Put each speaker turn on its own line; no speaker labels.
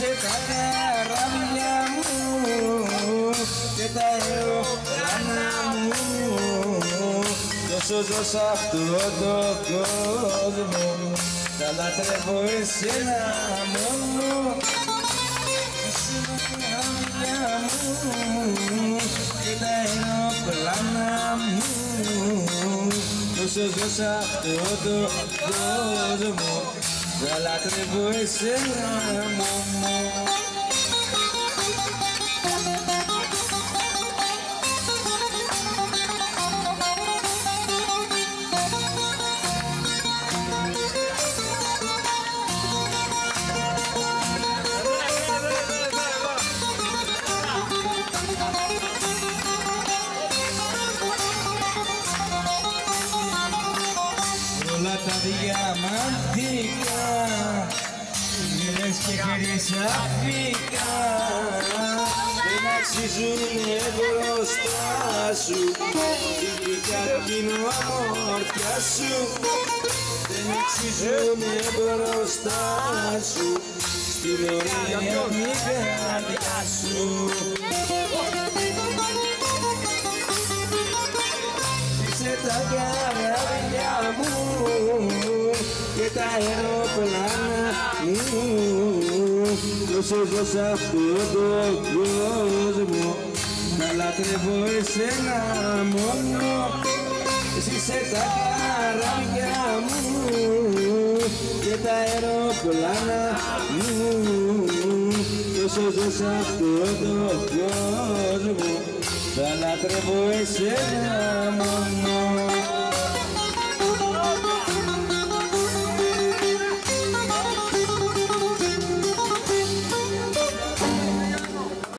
Είσαι τα καράβια μου και τα αεροπλάνα μου, τόσο ζω σ' αυτό το κόσμο, τα λατρεύω εσένα μόνο. Είσαι τα καράβια μου και τα αεροπλάνα μου, τόσο ζω σ' αυτό το κόσμο, τα λατρεύω εσένα μόνο. Όλα τα διαμαντικά, γυρές και χρυσαφικά δεν αξίζουνε μπροστά σου, την καρκίνο αμόρφια σου, δεν αξίζουνε μπροστά σου, στην ωραία μη καρδιά σου. Είσαι τα καράβια μου και τα αεροπλάνα μου, τόσο ζω σ' αυτό το κόσμο, τα λατρεύω εσένα μόνο. Εσύ είσαι τα καράβια μου και τα αεροπλάνα μου, τόσο ζω σ' αυτό το κόσμο, τα λατρεύω εσένα μόνο.